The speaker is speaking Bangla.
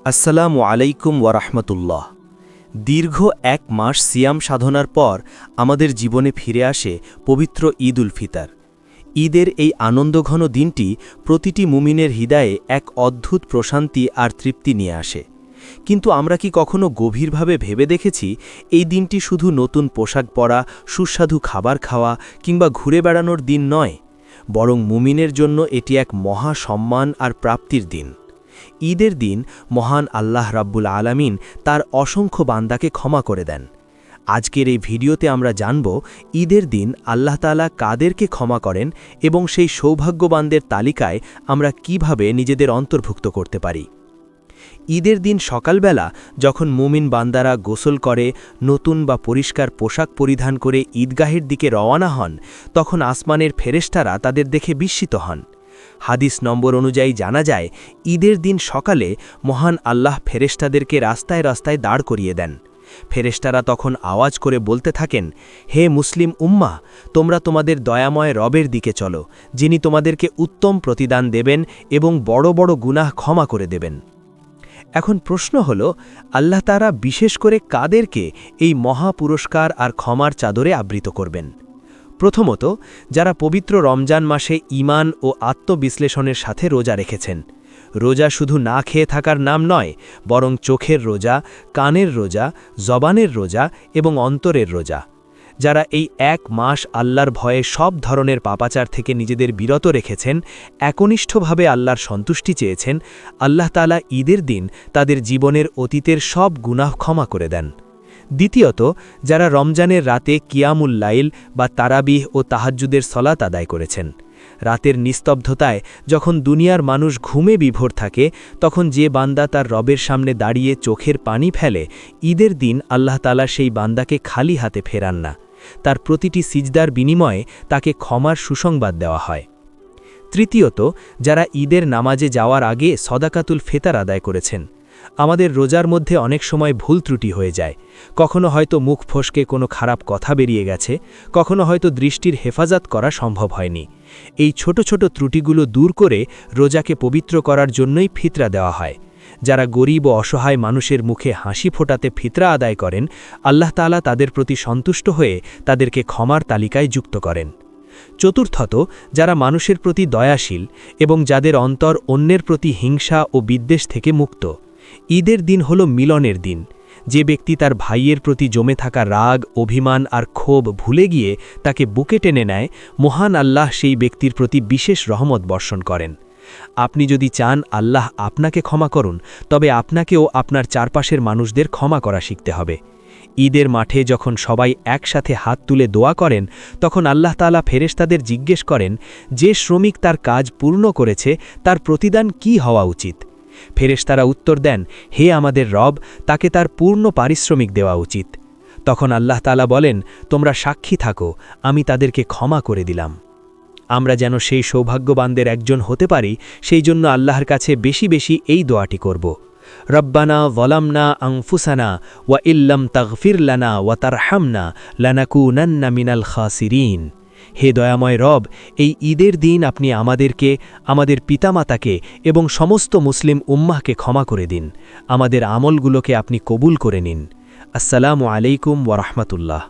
আসসালামু আলাইকুম ওয়ারাহমাতুল্লাহ। দীর্ঘ এক মাস সিয়াম সাধনার পর আমাদের জীবনে ফিরে আসে পবিত্র ঈদ উল ফিতর। ঈদের এই আনন্দঘন দিনটি প্রতিটি মুমিনের হৃদয়ে এক অদ্ভুত প্রশান্তি আর তৃপ্তি নিয়ে আসে। কিন্তু আমরা কি কখনো গভীরভাবে ভেবে দেখেছি এই দিনটি শুধু নতুন পোশাক পরা, সুস্বাদু খাবার খাওয়া কিংবা ঘুরে বেড়ানোর দিন নয়, বরং মুমিনের জন্য এটি এক মহা সম্মান আর প্রাপ্তির দিন। ঈদের দিন মহান আল্লাহ রাব্বুল আলামিন তার অসংখ্য বান্দাকে ক্ষমা করে দেন। আজকের এই ভিডিওতে আমরা জানব ঈদের দিন আল্লাহ তাআলা কাদেরকে ক্ষমা করেন এবং সেই সৌভাগ্যবানদের তালিকায় আমরা কিভাবে নিজেদের অন্তর্ভুক্ত করতে পারি। ঈদের দিন সকালবেলা যখন মুমিন বান্দারা গোসল করে, নতুন বা পরিষ্কার পোশাক পরিধান করে ঈদগাহের দিকে রওয়ানা হন, তখন আসমানের ফেরেশতারা তাদের দেখে বিস্মিত হন। হাদিস নম্বর অনুযায়ী জানা যায়, ঈদের দিন সকালে মহান আল্লাহ ফেরেশতাদেরকে রাস্তায় রাস্তায় দাঁড় করিয়ে দেন। ফেরেশতারা তখন আওয়াজ করে বলতে থাকেন, হে মুসলিম উম্মাহ, তোমরা তোমাদের দয়াময় রবের দিকে চলো, যিনি তোমাদেরকে উত্তম প্রতিদান দেবেন এবং বড় বড় গুনাহ ক্ষমা করে দেবেন। এখন প্রশ্ন হল, আল্লাহ তাআলা বিশেষ করে কাদেরকে এই মহা পুরস্কার আর ক্ষমার চাদরে আবৃত করবেন? প্রথমত, যারা পবিত্র রমজান মাসে ঈমান ও আত্মবিশ্লেষণের সাথে রোজা রেখেছেন। রোজা শুধু না খেয়ে থাকার নাম নয়, বরং চোখের রোজা, কানের রোজা, জবানের রোজা এবং অন্তরের রোজা। যারা এই এক মাস আল্লাহর ভয়ে সব ধরনের পাপাচার থেকে নিজেদের বিরত রেখেছেন, একনিষ্ঠভাবে আল্লাহর সন্তুষ্টি চেয়েছেন, আল্লাহ তাআলা ঈদের দিন তাদের জীবনের অতীতের সব গুনাহ ক্ষমা করে দেন। দ্বিতীয়ত, যারা রমজানের রাতে কিয়ামুল লাইল বা তারাবিহ ও তাহাজ্জুদের সলাত আদায় করেছেন। রাতের নিস্তব্ধতায় যখন দুনিয়ার মানুষ ঘুমে বিভোর থাকে, তখন যে বান্দা তার রবের সামনে দাঁড়িয়ে চোখের পানি ফেলে, ঈদের দিন আল্লাহ তাআলা সেই বান্দাকে খালি হাতে ফেরান না। তার প্রতিটি সিজদার বিনিময়ে তাকে ক্ষমার সুসংবাদ দেওয়া হয়। তৃতীয়ত, যারা ঈদের নামাজে যাওয়ার আগে সদাকাতুল ফিতর আদায় করেছেন। আমাদের রোজার মধ্যে অনেক সময় ভুল ত্রুটি হয়ে যায়। কখনো হয়তো মুখ ফসকে কোনো খারাপ কথা বেরিয়ে গেছে, কখনো হয়তো দৃষ্টির হেফাজত করা সম্ভব হয়নি। এই ছোট ছোট ত্রুটিগুলো দূর করে রোজাকে পবিত্র করার জন্যই ফিতরা দেওয়া হয়। যারা গরিব ও অসহায় মানুষের মুখে হাসি ফোটাতে ফিতরা আদায় করেন, আল্লাহ তাআলা তাদের প্রতি সন্তুষ্ট হয়ে তাদেরকে ক্ষমার তালিকায় যুক্ত করেন। চতুর্থত, যারা মানুষের প্রতি দয়াশীল এবং যাদের অন্তর অন্যের প্রতি হিংসা ও বিদ্বেষ থেকে মুক্ত। ঈদের দিন হল মিলনের দিন। যে ব্যক্তি তার ভাইয়ের প্রতি জমে থাকা রাগ, অভিমান আর ক্ষোভ ভুলে গিয়ে তাকে বুকে টেনে নেয়, মহান আল্লাহ সেই ব্যক্তির প্রতি বিশেষ রহমত বর্ষণ করেন। আপনি যদি চান আল্লাহ আপনাকে ক্ষমা করুন, তবে আপনাকেও আপনার চারপাশের মানুষদের ক্ষমা করা শিখতে হবে। ঈদের মাঠে যখন সবাই একসাথে হাত তুলে দোয়া করেন, তখন আল্লাহ তাআলা ফেরেশতাদের জিজ্ঞেস করেন, যে শ্রমিক তার কাজ পূর্ণ করেছে তার প্রতিদান কি হওয়া উচিত? ফেরেশতারা উত্তর দেন, হে আমাদের রব, তাকে তার পূর্ণ পারিশ্রমিক দেওয়া উচিত। তখন আল্লাহ তাআলা বলেন, তোমরা সাক্ষী থাকো, আমি তাদেরকে ক্ষমা করে দিলাম। আমরা যেন সেই সৌভাগ্যবানদের একজন হতে পারি, সেই জন্য আল্লাহর কাছে বেশি বেশি এই দোয়াটি করব। রব্বানা যালামনা আনফুসানা ওয়া ইল্লাম তাগফির লানা ওয়া তারহামনা লানাকুনান্না মিনাল খাসিরিন। হে দয়াময় রব, এই ঈদের দিন আপনি আমাদেরকে, আমাদের পিতামাতাকে এবং সমস্ত মুসলিম উম্মাহকে ক্ষমা করে দিন। আমাদের আমলগুলোকে আপনি কবুল করে নিন। আসসালামু আলাইকুম ওয়া রাহমাতুল্লাহ।